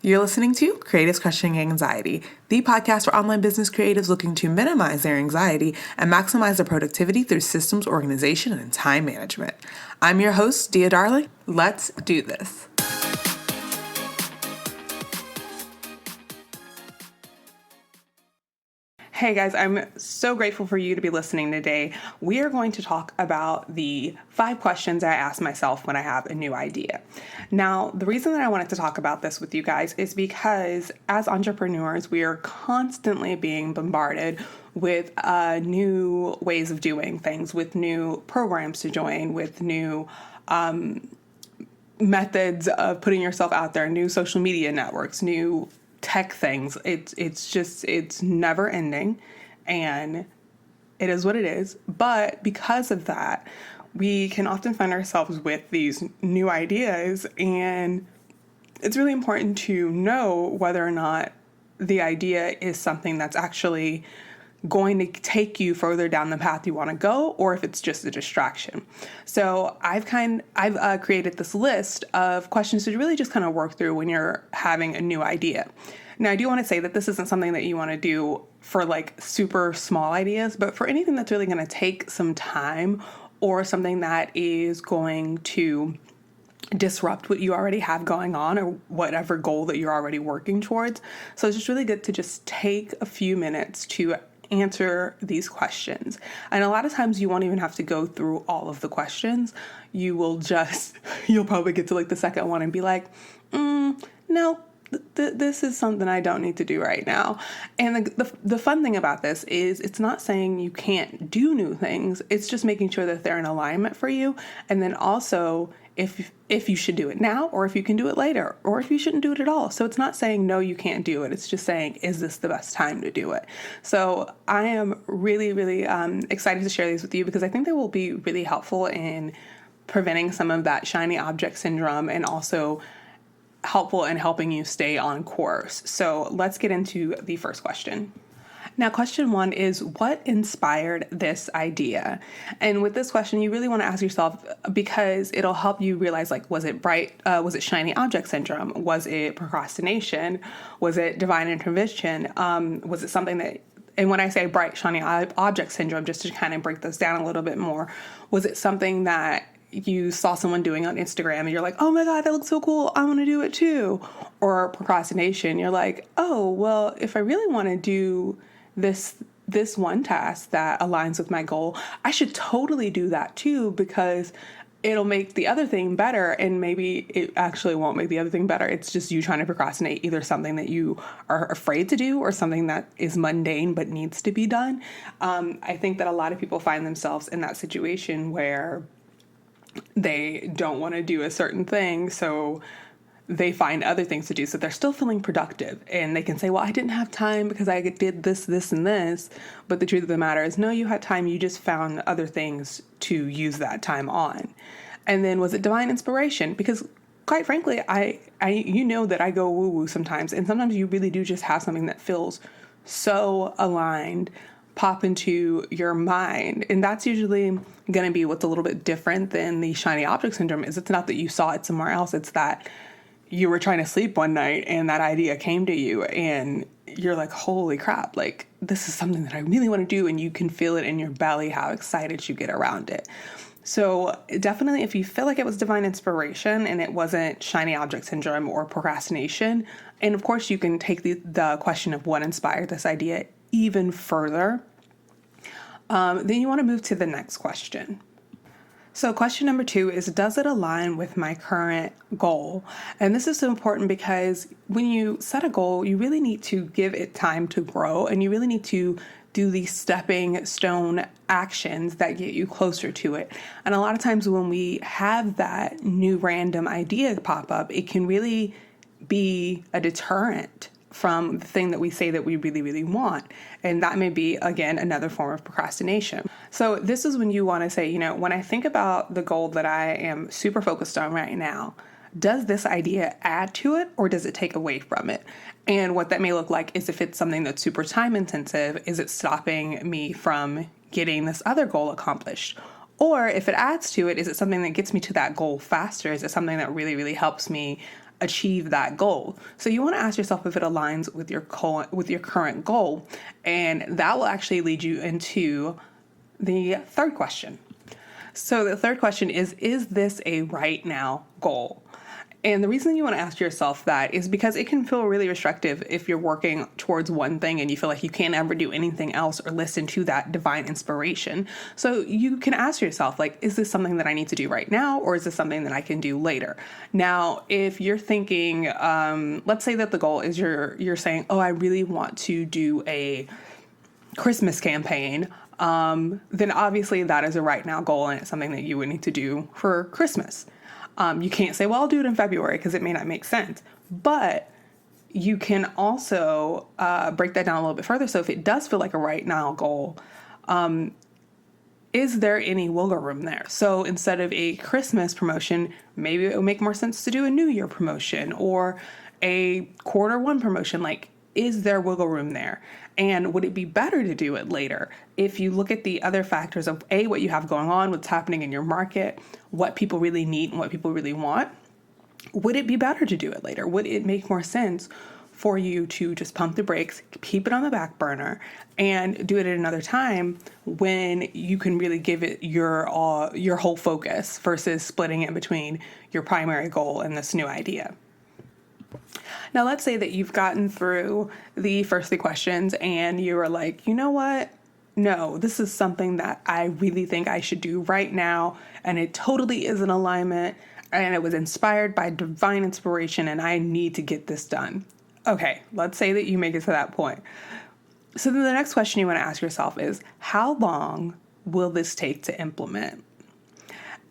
You're listening to Creatives Crushing Anxiety, the podcast for online business creatives looking to minimize their anxiety and maximize their productivity through systems organization and time management. I'm your host, Dia Darling. Let's do this. Hey guys, I'm so grateful for you to be listening today. We are going to talk about the 5 questions I ask myself when I have a new idea. Now, the reason that I wanted to talk about this with you guys is because as entrepreneurs, we are constantly being bombarded with new ways of doing things, with new programs to join, with new methods of putting yourself out there, new social media networks, new tech things. It's never ending, and it is what it is. But because of that, we can often find ourselves with these new ideas, and it's really important to know whether or not the idea is something that's actually going to take you further down the path you want to go, or if it's just a distraction. So I've created this list of questions to really just kind of work through when you're having a new idea. Now, I do want to say that this isn't something that you want to do for like super small ideas, but for anything that's really going to take some time or something that is going to disrupt what you already have going on or whatever goal that you're already working towards. So it's just really good to just take a few minutes to answer these questions. And a lot of times you won't even have to go through all of the questions. You'll probably get to like the second one and be like, no, this is something I don't need to do right now. And the fun thing about this is it's not saying you can't do new things. It's just making sure that they're in alignment for you. And then also if you should do it now, or if you can do it later, or if you shouldn't do it at all. So it's not saying, no, you can't do it. It's just saying, is this the best time to do it? So I am really, really excited to share these with you because I think they will be really helpful in preventing some of that shiny object syndrome and also helpful in helping you stay on course. So let's get into the first question. Now, question 1 is, what inspired this idea? And with this question, you really want to ask yourself, because it'll help you realize, like, was it shiny object syndrome? Was it procrastination? Was it divine intervention? Was it something that, and when I say bright, shiny object syndrome, just to kind of break this down a little bit more, was it something that you saw someone doing on Instagram and you're like, oh my God, that looks so cool, I want to do it too? Or procrastination, you're like, oh, well, if I really want to do this one task that aligns with my goal, I should totally do that too, because it'll make the other thing better. And maybe it actually won't make the other thing better. It's just you trying to procrastinate either something that you are afraid to do or something that is mundane but needs to be done. I think that a lot of people find themselves in that situation where they don't want to do a certain thing, so they find other things to do. So they're still feeling productive, and they can say, well, I didn't have time because I did this, this, and this. But the truth of the matter is, no, you had time. You just found other things to use that time on. And then was it divine inspiration? Because quite frankly, I you know that I go woo-woo sometimes. And sometimes you really do just have something that feels so aligned pop into your mind. And that's usually going to be what's a little bit different than the shiny object syndrome is. It's not that you saw it somewhere else. It's that you were trying to sleep one night and that idea came to you and you're like, holy crap, like this is something that I really want to do. And you can feel it in your belly, how excited you get around it. So definitely, if you feel like it was divine inspiration and it wasn't shiny object syndrome or procrastination, and of course you can take the question of what inspired this idea even further, then you want to move to the next question. So question number 2 is, does it align with my current goal? And this is so important because when you set a goal, you really need to give it time to grow, and you really need to do these stepping stone actions that get you closer to it. And a lot of times when we have that new random idea pop up, it can really be a deterrent from the thing that we say that we really, really want. And that may be, again, another form of procrastination. So this is when you want to say, when I think about the goal that I am super focused on right now, does this idea add to it or does it take away from it? And what that may look like is if it's something that's super time intensive, is it stopping me from getting this other goal accomplished? Or if it adds to it, is it something that gets me to that goal faster? Is it something that really, really helps me achieve that goal. So you want to ask yourself if it aligns with your current goal, and that will actually lead you into the third question. So the third question is this a right now goal? And the reason you want to ask yourself that is because it can feel really restrictive if you're working towards one thing and you feel like you can't ever do anything else or listen to that divine inspiration. So you can ask yourself, like, is this something that I need to do right now, or is this something that I can do later? Now, if you're thinking, let's say that the goal is you're saying, oh, I really want to do a Christmas campaign, then obviously that is a right now goal, and it's something that you would need to do for Christmas. You can't say, well, I'll do it in February, because it may not make sense. But you can also break that down a little bit further. So if it does feel like a right now goal, is there any wiggle room there? So instead of a Christmas promotion, maybe it would make more sense to do a New Year promotion or a Q1 promotion. Like, is there wiggle room there? And would it be better to do it later? If you look at the other factors of what you have going on, what's happening in your market, what people really need and what people really want, would it be better to do it later? Would it make more sense for you to just pump the brakes, keep it on the back burner, and do it at another time when you can really give it your whole focus versus splitting it between your primary goal and this new idea? Now, let's say that you've gotten through the first 3 questions and you were like, you know what? No, this is something that I really think I should do right now, and it totally is in alignment, and it was inspired by divine inspiration, and I need to get this done. Okay, let's say that you make it to that point. So then the next question you want to ask yourself is, how long will this take to implement?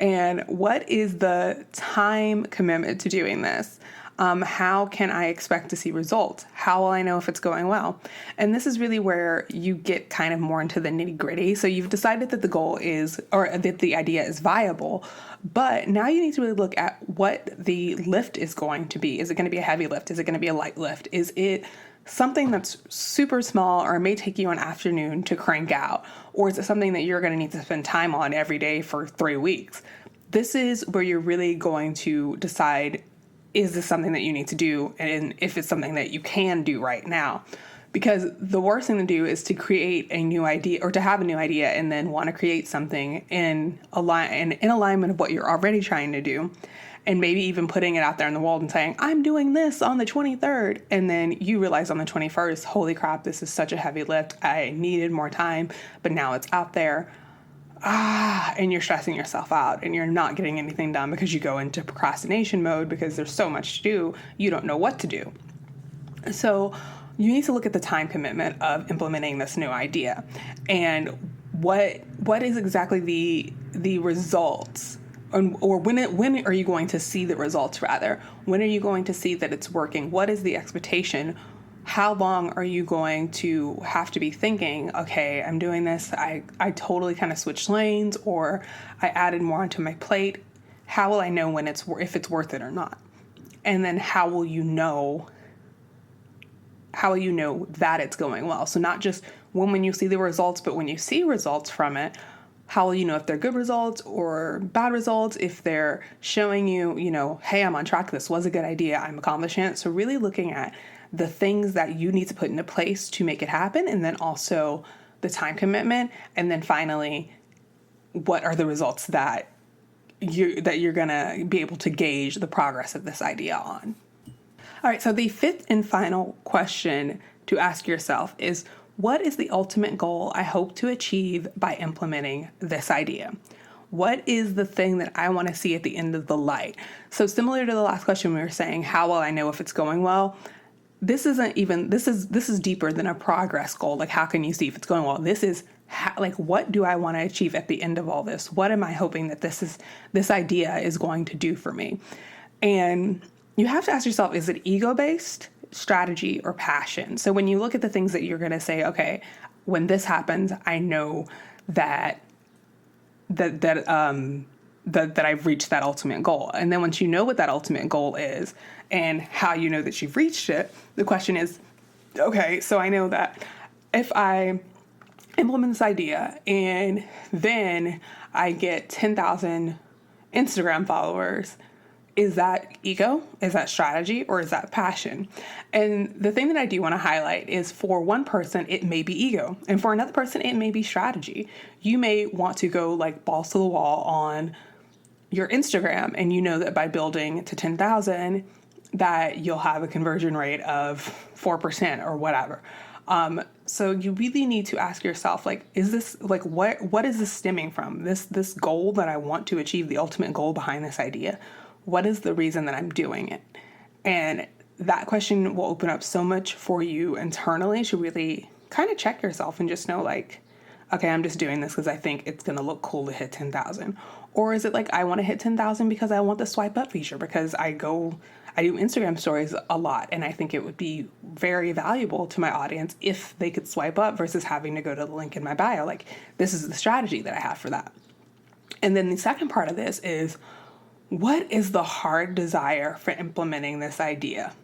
And what is the time commitment to doing this? How can I expect to see results? How will I know if it's going well? And this is really where you get kind of more into the nitty gritty. So you've decided that the goal is, or that the idea is viable, but now you need to really look at what the lift is going to be. Is it going to be a heavy lift? Is it going to be a light lift? Is it something that's super small, or it may take you an afternoon to crank out? Or is it something that you're going to need to spend time on every day for 3 weeks? This is where you're really going to decide, is this something that you need to do? And if it's something that you can do right now, because the worst thing to do is to create a new idea, or to have a new idea and then want to create something in alignment of what you're already trying to do. And maybe even putting it out there in the world and saying, I'm doing this on the 23rd. And then you realize on the 21st, holy crap, this is such a heavy lift. I needed more time, but now it's out there. And you're stressing yourself out and you're not getting anything done because you go into procrastination mode because there's so much to do, you don't know what to do. So you need to look at the time commitment of implementing this new idea, and what is exactly the results, or when are you going to see the results rather? When are you going to see that it's working? What is the expectation? How long are you going to have to be thinking, okay, I'm doing this, I totally kind of switched lanes, or I added more onto my plate. How will I know if it's worth it or not? And then how will you know that it's going well? So not just when you see the results, but when you see results from it, how will you know if they're good results or bad results? If they're showing you, hey, I'm on track, this was a good idea, I'm accomplishing it. So really looking at the things that you need to put into place to make it happen, and then also the time commitment, and then finally, what are the results that you're gonna be able to gauge the progress of this idea on. All right, so the 5th and final question to ask yourself is, what is the ultimate goal I hope to achieve by implementing this idea? What is the thing that I want to see at the end of the light? So similar to the last question, we were saying, how will I know if it's going well? This is deeper than a progress goal. Like, how can you see if it's going well? This is what do I want to achieve at the end of all this? What am I hoping that this idea is going to do for me? And you have to ask yourself, is it ego-based, strategy, or passion? So when you look at the things that you're going to say, okay, when this happens, I know that I've reached that ultimate goal. And then once you know what that ultimate goal is and how you know that you've reached it, the question is, okay, so I know that if I implement this idea and then I get 10,000 Instagram followers Is that ego? Is that strategy? Or is that passion? And the thing that I do want to highlight is for one person, it may be ego. And for another person, it may be strategy. You may want to go like balls to the wall on your Instagram, and you know that by building to 10,000, that you'll have a conversion rate of 4% or whatever. So you really need to ask yourself, like, is this like, what is this stemming from? This goal that I want to achieve, the ultimate goal behind this idea. What is the reason that I'm doing it? And that question will open up so much for you internally to really kind of check yourself and just know, like, okay, I'm just doing this because I think it's going to look cool to hit 10,000. Or is it like, I want to hit 10,000 because I want the swipe up feature, because I do Instagram stories a lot, and I think it would be very valuable to my audience if they could swipe up versus having to go to the link in my bio. Like, this is the strategy that I have for that. And then the second part of this is, what is the hard desire for implementing this idea?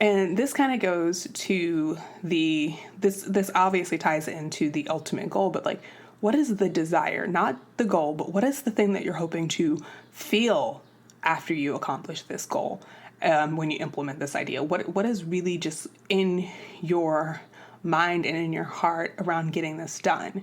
And this kind of goes to this obviously ties into the ultimate goal, but like, what is the desire, not the goal, but what is the thing that you're hoping to feel after you accomplish this goal? When you implement this idea, what is really just in your mind and in your heart around getting this done?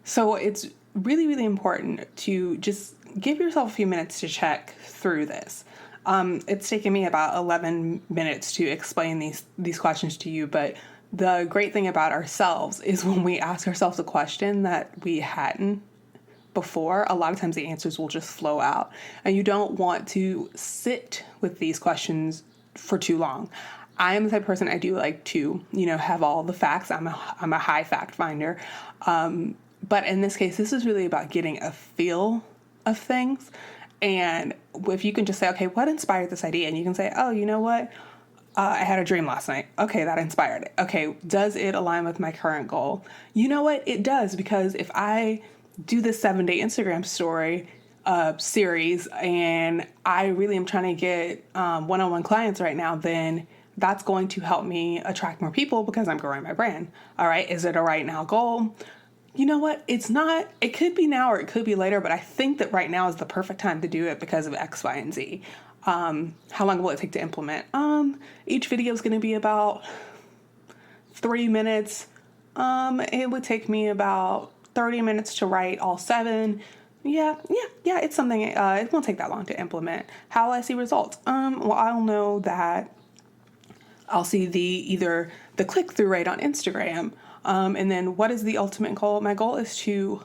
So it's really, really important to just give yourself a few minutes to check through this. It's taken me about 11 minutes to explain these questions to you, but the great thing about ourselves is when we ask ourselves a question that we hadn't before, a lot of times the answers will just flow out, and you don't want to sit with these questions for too long. I am the type of person, I do like to, have all the facts. I'm a high fact finder. But in this case, this is really about getting a feel of things. And if you can just say, okay, what inspired this idea? And you can say, oh, you know what? I had a dream last night. Okay, that inspired it. Okay, does it align with my current goal? You know what? It does, because if I do this 7-day Instagram story series and I really am trying to get one-on-one clients right now, then that's going to help me attract more people because I'm growing my brand. All right, is it a right now goal? You know what? It's not. It could be now or it could be later, but I think that right now is the perfect time to do it because of X, Y, and Z. How long will it take to implement? Each video is going to be about 3 minutes. It would take me about 30 minutes to write all 7. Yeah. It's something, it won't take that long to implement. How will I see results? Well, I'll know that I'll see either the click-through rate on Instagram. And then what is the ultimate goal? My goal is to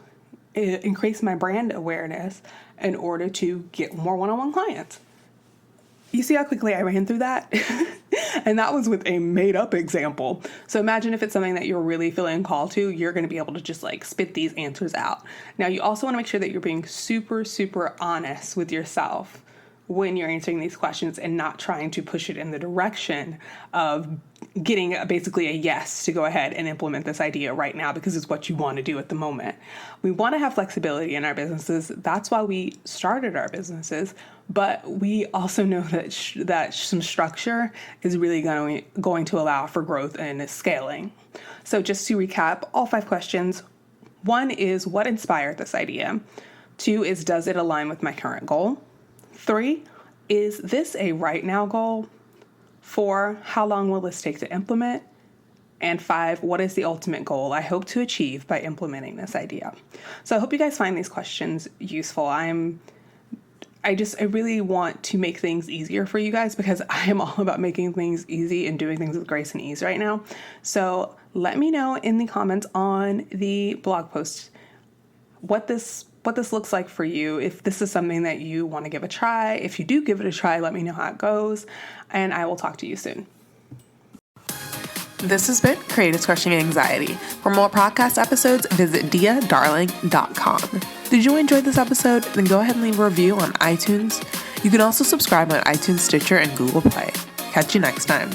increase my brand awareness in order to get more one-on-one clients. You see how quickly I ran through that? And that was with a made up example. So imagine if it's something that you're really feeling called to, you're going to be able to just like spit these answers out. Now, you also want to make sure that you're being super, super honest with yourself when you're answering these questions and not trying to push it in the direction of getting basically a yes to go ahead and implement this idea right now because it's what you want to do at the moment. We want to have flexibility in our businesses. That's why we started our businesses. But we also know that some structure is really going to allow for growth and scaling. So just to recap, all 5 questions. 1 is, what inspired this idea? 2 is, does it align with my current goal? 3, is this a right now goal? 4, how long will this take to implement? And 5, what is the ultimate goal I hope to achieve by implementing this idea? So I hope you guys find these questions useful. I really want to make things easier for you guys because I am all about making things easy and doing things with grace and ease right now. So let me know in the comments on the blog post what this looks like for you. If this is something that you want to give a try, if you do give it a try, let me know how it goes, and I will talk to you soon. This has been Creative Crushing Anxiety. For more podcast episodes, visit diadarling.com. Did you enjoy this episode? Then go ahead and leave a review on iTunes. You can also subscribe on iTunes, Stitcher, and Google Play. Catch you next time.